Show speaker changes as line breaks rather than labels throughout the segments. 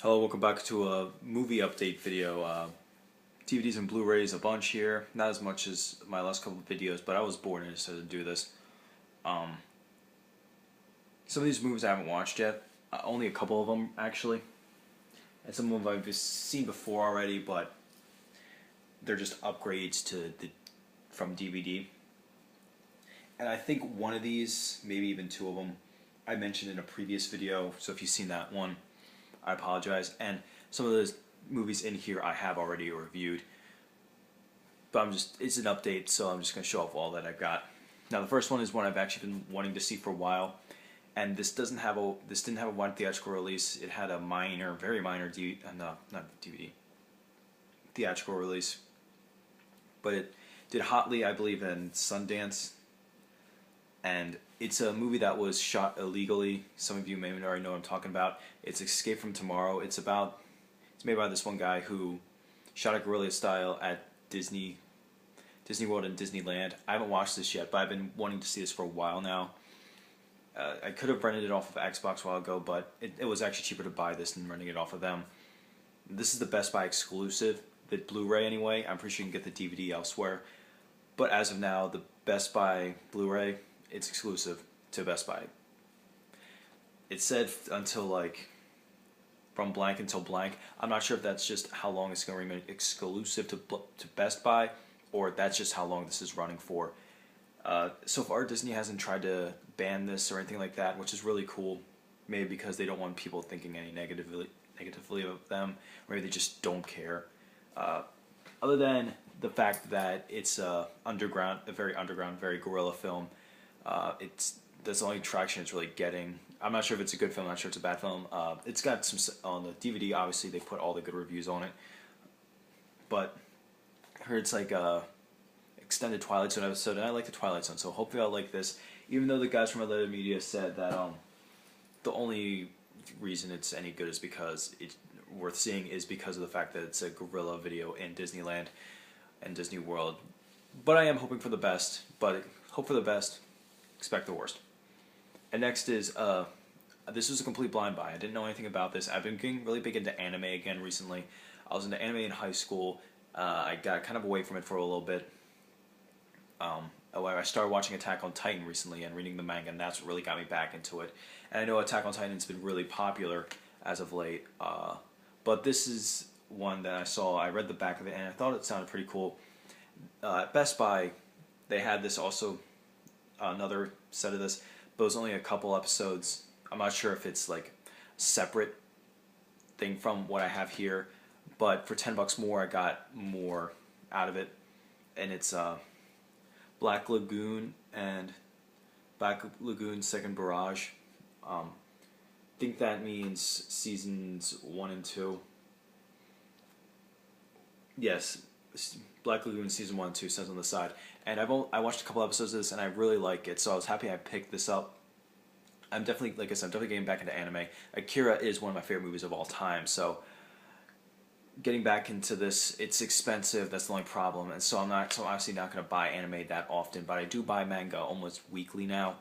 Hello, welcome back to a movie update video. DVDs and Blu-rays a bunch here. Not as much as my last couple of videos, but I was bored and decided to do this. Some of these movies I haven't watched yet. Only a couple of them, actually. And some of them I've seen before already, but they're just upgrades from DVD. And I think one of these, maybe even two of them, I mentioned in a previous video, so if you've seen that one, I apologize. And some of those movies in here I have already reviewed. But it's an update, so I'm just going to show off all that I've got. Now the first one is one I've actually been wanting to see for a while. And this didn't have a wide theatrical release. It had a very minor DVD, theatrical release. But it did hotly, I believe, in Sundance. And it's a movie that was shot illegally. Some of you may already know what I'm talking about. It's Escape from Tomorrow. It's made by this one guy who shot it guerrilla style at Disney World and Disneyland. I haven't watched this yet, but I've been wanting to see this for a while now. I could have rented it off of Xbox a while ago, but it was actually cheaper to buy this than renting it off of them. This is the Best Buy exclusive, the Blu-ray anyway. I'm pretty sure you can get the DVD elsewhere. But as of now, the Best Buy Blu-ray, it's exclusive to Best Buy. It said until from blank until blank. I'm not sure if that's just how long it's going to remain exclusive to Best Buy, or that's just how long this is running for. So far, Disney hasn't tried to ban this or anything like that, which is really cool. Maybe because they don't want people thinking any negatively of them, or maybe they just don't care. Other than the fact that it's very underground, very guerrilla film. That's the only traction it's really getting. I'm not sure if it's a good film, I'm not sure it's a bad film. It's got some, on the DVD, obviously, they put all the good reviews on it. But I heard it's like a extended Twilight Zone episode, and I like the Twilight Zone, so hopefully I'll like this. Even though the guys from Related Media said that the only reason it's any good is because it's worth seeing is because of the fact that it's a guerrilla video in Disneyland and Disney World. But I am hoping for the best, but hope for the best, expect the worst. And next is, this was a complete blind buy. I didn't know anything about this. I've been getting really big into anime again recently. I was into anime in high school. I got kind of away from it for a little bit. I started watching Attack on Titan recently and reading the manga, and that's what really got me back into it. And I know Attack on Titan's been really popular as of late, but this is one that I saw. I read the back of it, and I thought it sounded pretty cool. At Best Buy, they had this also, another set of this, but it was only a couple episodes. I'm not sure if it's like a separate thing from what I have here, but for $10 more, I got more out of it, and it's Black Lagoon and Black Lagoon Second Barrage. I think that means seasons 1 and 2. Yes, Black Lagoon season 1 and 2 says on the side. And I watched a couple episodes of this and I really like it, so I was happy I picked this up. I'm definitely, like I said, I'm definitely getting back into anime. Akira is one of my favorite movies of all time, so getting back into this, it's expensive, that's the only problem, and so I'm obviously not going to buy anime that often, but I do buy manga almost weekly now.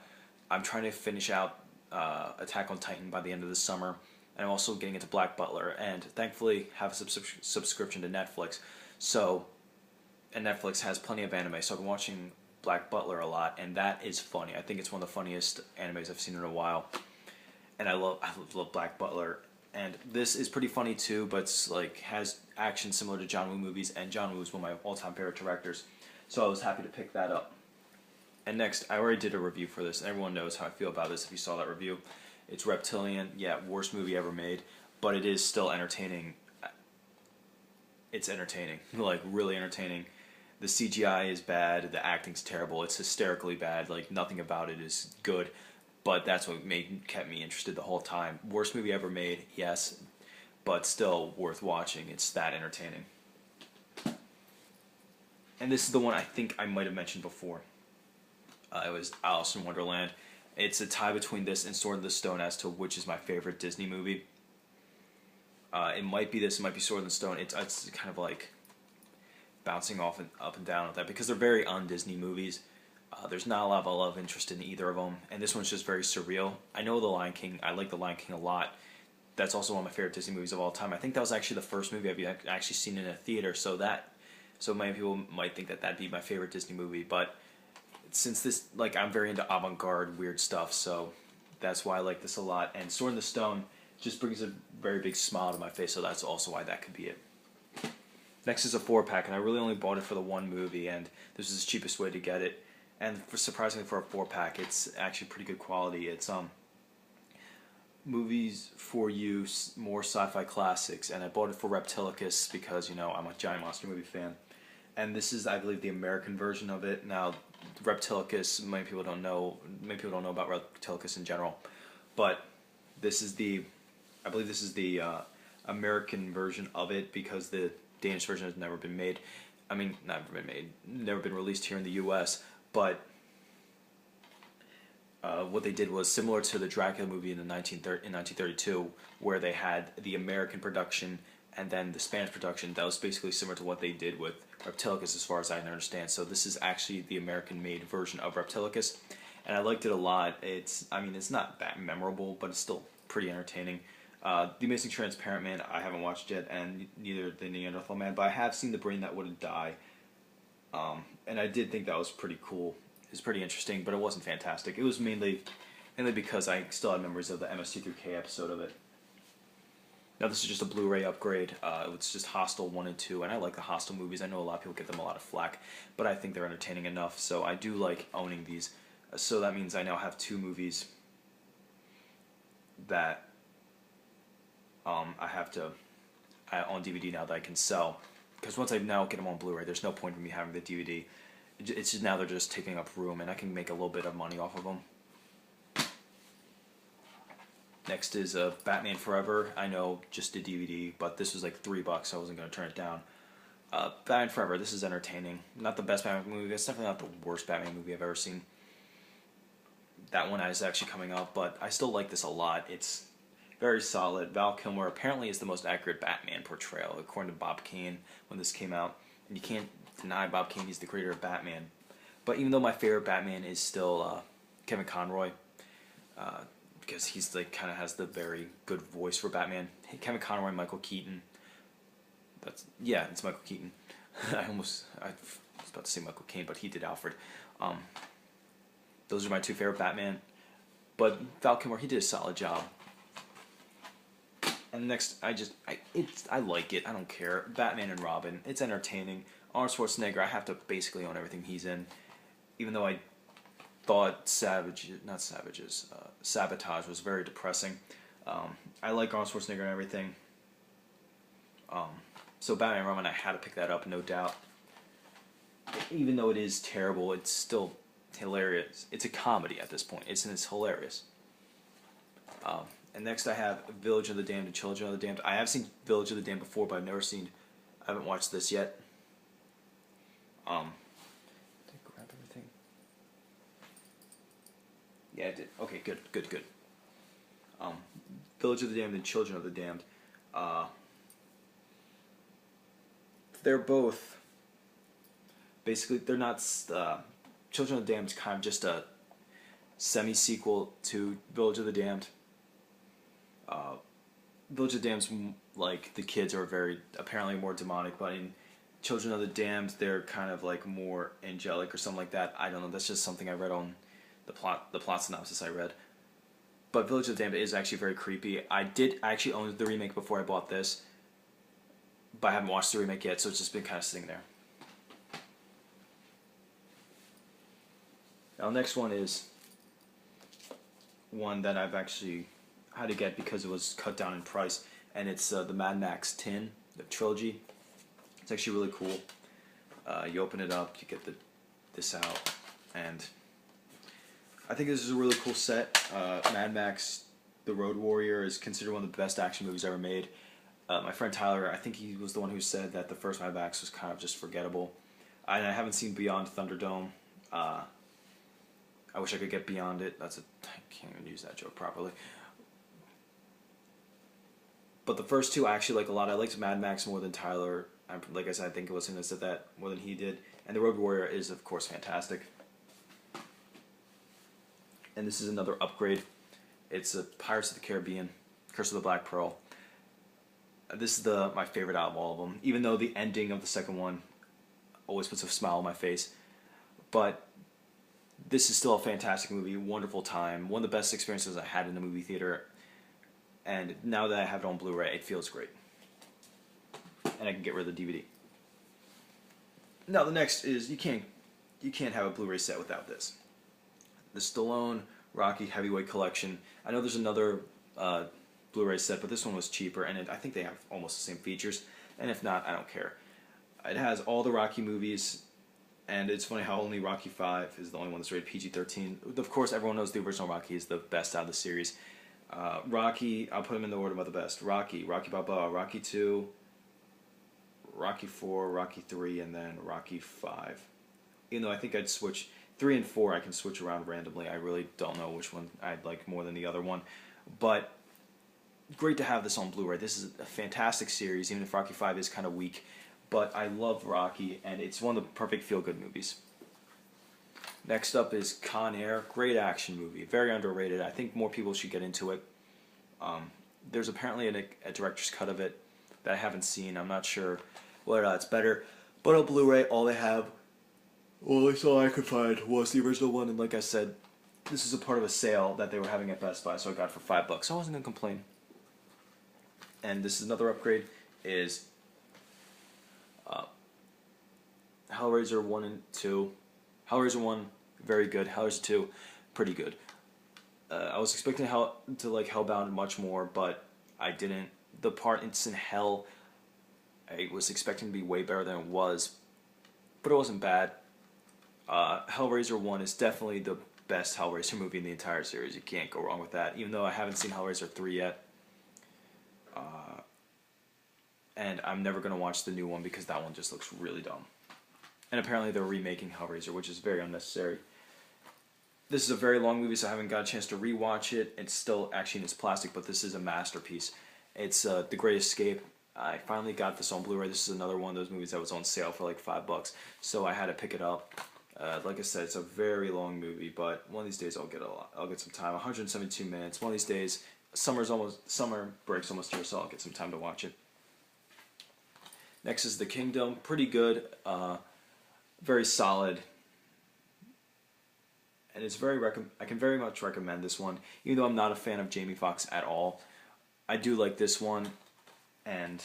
I'm trying to finish out Attack on Titan by the end of the summer, and I'm also getting into Black Butler, and thankfully have a subscription to Netflix, and Netflix has plenty of anime, so I've been watching Black Butler a lot, and that is funny. I think it's one of the funniest animes I've seen in a while, and I love Black Butler. And this is pretty funny too, but it's has action similar to John Woo movies, and John Woo is one of my all-time favorite directors, so I was happy to pick that up. And next, I already did a review for this, and everyone knows how I feel about this if you saw that review. It's Reptilian, yeah, worst movie ever made, but it is still entertaining. It's entertaining, really entertaining. The CGI is bad, the acting's terrible, it's hysterically bad, nothing about it is good. But that's what kept me interested the whole time. Worst movie ever made, yes, but still worth watching. It's that entertaining. And this is the one I think I might have mentioned before. It was Alice in Wonderland. It's a tie between this and Sword in the Stone as to which is my favorite Disney movie. It might be this, it might be Sword in the Stone. It's kind of like bouncing off and up and down with that because they're very un-Disney movies. There's not a lot of love interest in either of them, and this one's just very surreal. I know The Lion King, I like The Lion King a lot, that's also one of my favorite Disney movies of all time. I think that was actually the first movie I've actually seen in a theater, so many people might think that that'd be my favorite Disney movie, but since this, like, I'm very into avant-garde weird stuff, so that's why I like this a lot. And Sword in the Stone just brings a very big smile to my face, so that's also why that could be it. Next is a 4-pack, and I really only bought it for the one movie, and this is the cheapest way to get it. And surprisingly for a 4-pack, it's actually pretty good quality. It's movies for you, more sci-fi classics, and I bought it for Reptilicus because, you know, I'm a giant monster movie fan. And this is, I believe, the American version of it. Now, Reptilicus, many people don't know about Reptilicus in general, but this is I believe this is the American version of it, because the Danish version has never been made. I mean, never been released here in the U.S., but what they did was similar to the Dracula movie in 1932, where they had the American production and then the Spanish production. That was basically similar to what they did with Reptilicus, as far as I understand. So this is actually the American-made version of Reptilicus, and I liked it a lot. It's not that memorable, but it's still pretty entertaining. The Amazing Transparent Man I haven't watched yet, and neither the Neanderthal Man, but I have seen The Brain That Wouldn't Die, and I did think that was pretty cool. It was pretty interesting, but it wasn't fantastic. It was mainly because I still had memories of the MST3K episode of it. Now this is just a Blu-ray upgrade. It's just Hostel 1 and 2, and I like the Hostel movies. I know a lot of people give them a lot of flack, but I think they're entertaining enough, so I do like owning these. So that means I now have 2 movies that I have on DVD now that I can sell. Because once I now get them on Blu-ray, there's no point in me having the DVD. It's just now they're just taking up room, and I can make a little bit of money off of them. Next is Batman Forever. I know, just the DVD, but this was like $3, so I wasn't going to turn it down. Batman Forever, this is entertaining. Not the best Batman movie. It's definitely not the worst Batman movie I've ever seen. That one is actually coming up, but I still like this a lot. It's very solid. Val Kilmer apparently is the most accurate Batman portrayal, according to Bob Kane when this came out. And you can't deny Bob Kane, he's the creator of Batman. But even though my favorite Batman is still Kevin Conroy, because he's like kind of has the very good voice for Batman. Kevin Conroy, Michael Keaton. It's Michael Keaton. I was about to say Michael Caine, but he did Alfred. Those are my 2 favorite Batman. But Val Kilmer, he did a solid job. And next, I like it. I don't care. Batman and Robin, it's entertaining. Arnold Schwarzenegger, I have to basically own everything he's in, even though I thought Sabotage was very depressing. I like Arnold Schwarzenegger and everything. So Batman and Robin, I had to pick that up, no doubt. Even though it is terrible, it's still hilarious. It's a comedy at this point. It's hilarious. And next I have Village of the Damned and Children of the Damned. I have seen Village of the Damned before, but I haven't watched this yet. Did I grab everything? Yeah, I did. Okay, good. Village of the Damned and Children of the Damned. They're both, basically, they're not, Children of the Damned is kind of just a semi-sequel to Village of the Damned. Village of the Damned's, like, the kids are apparently more demonic, but in Children of the Damned, they're kind of like more angelic or something like that. I don't know, that's just something I read on the plot synopsis I read. But Village of the Damned is actually very creepy. I did actually own the remake before I bought this, but I haven't watched the remake yet, so it's just been kind of sitting there. Now, next one is one that I've actually had to get because it was cut down in price, and it's the Mad Max tin, the trilogy. It's actually really cool. You open it up, you get this out, and I think this is a really cool set. Mad Max, The Road Warrior is considered one of the best action movies ever made. My friend Tyler, I think he was the one who said that the first Mad Max was kind of just forgettable. I haven't seen Beyond Thunderdome. I wish I could get beyond it. I can't even use that joke properly. But the first 2 I actually like a lot. I liked Mad Max more than Tyler. Like I said, I think it was him that said that more than he did. And The Road Warrior is, of course, fantastic. And this is another upgrade. It's Pirates of the Caribbean, Curse of the Black Pearl. This is my favorite out of all of them, even though the ending of the second one always puts a smile on my face. But this is still a fantastic movie, wonderful time, one of the best experiences I had in the movie theater. And now that I have it on Blu-ray, it feels great. And I can get rid of the DVD. Now the next is you can't have a Blu-ray set without this. The Stallone Rocky Heavyweight Collection. I know there's another Blu-ray set, but this one was cheaper, and I think they have almost the same features. And if not, I don't care. It has all the Rocky movies, and it's funny how only Rocky 5 is the only one that's rated PG-13. Of course, everyone knows the original Rocky is the best out of the series. Rocky, I'll put them in the order of the best. Rocky Balboa, Rocky 2, Rocky 4, Rocky 3, and then Rocky 5. Even though I think I'd switch 3 and 4, I can switch around randomly. I really don't know which one I'd like more than the other one. But great to have this on Blu-ray. This is a fantastic series, even if Rocky 5 is kind of weak. But I love Rocky, and it's one of the perfect feel-good movies. Next up is Con Air. Great action movie. Very underrated. I think more people should get into it. There's apparently a director's cut of it that I haven't seen. I'm not sure whether or not it's better. But on Blu-ray, all I could find was the original one. And like I said, this is a part of a sale that they were having at Best Buy, so I got it for $5. So I wasn't going to complain. And this is another upgrade. Is Hellraiser 1 and 2. Hellraiser 1, very good. Hellraiser 2, pretty good. I was expecting to like Hellbound much more, but I didn't. The part it's in Hell, I was expecting to be way better than it was, but it wasn't bad. Hellraiser 1 is definitely the best Hellraiser movie in the entire series. You can't go wrong with that, even though I haven't seen Hellraiser 3 yet. And I'm never going to watch the new one because that one just looks really dumb. And apparently they're remaking Hellraiser, which is very unnecessary. This is a very long movie, so I haven't got a chance to rewatch it. It's still actually in its plastic, but this is a masterpiece. It's The Great Escape. I finally got this on Blu-ray. This is another one of those movies that was on sale for like $5, so I had to pick it up. Like I said, it's a very long movie, but one of these days I'll get some time. 172 minutes. One of these days, summer break's almost here, so I'll get some time to watch it. Next is The Kingdom. Pretty good. Very solid. And it's I can very much recommend this one, even though I'm not a fan of Jamie Foxx at all. I do like this one, and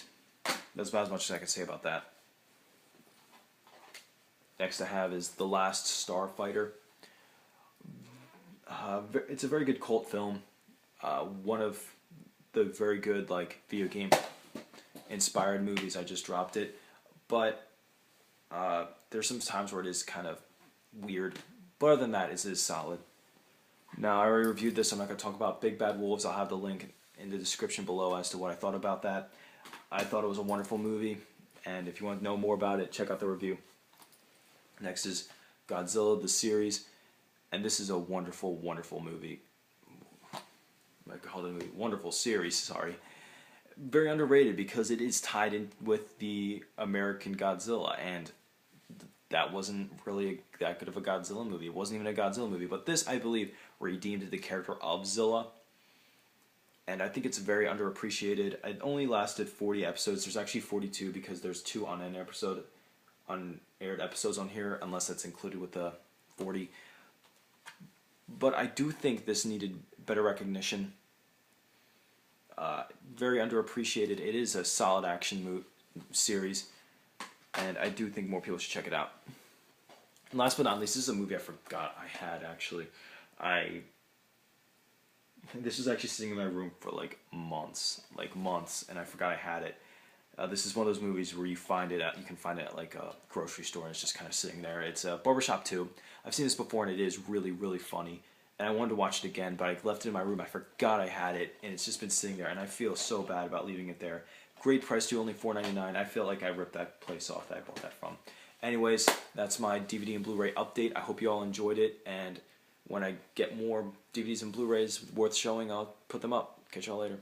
that's about as much as I can say about that. Next I have is The Last Starfighter. It's a very good cult film. One of the very good video game inspired movies. I just dropped it, but there's some times where it is kind of weird. But other than that, it is solid. Now, I already reviewed this. I'm not going to talk about Big Bad Wolves. I'll have the link in the description below as to what I thought about that. I thought it was a wonderful movie, and if you want to know more about it, check out the review. Next is Godzilla, the series, and this is a wonderful, wonderful movie. I called it a movie. Wonderful series, sorry. Very underrated because it is tied in with the American Godzilla, and that wasn't really that good of a Godzilla movie. It wasn't even a Godzilla movie, but this, I believe, redeemed the character of Zilla, and I think it's very underappreciated. It only lasted 40 episodes. There's actually 42 because there's 2 unaired episodes on here, unless that's included with the 40. But I do think this needed better recognition. Very underappreciated. It is a solid action series, and I do think more people should check it out. And last but not least, this is a movie I forgot I had, actually. This was actually sitting in my room for months, and I forgot I had it. This is one of those movies where you can find it at like a grocery store, and it's just kind of sitting there. It's Barbershop 2. I've seen this before, and it is really, really funny. And I wanted to watch it again, but I left it in my room. I forgot I had it, and it's just been sitting there, and I feel so bad about leaving it there. Great price too, only $4.99. I feel like I ripped that place off that I bought that from. Anyways, that's my DVD and Blu-ray update. I hope you all enjoyed it, and when I get more DVDs and Blu-rays worth showing, I'll put them up. Catch y'all later.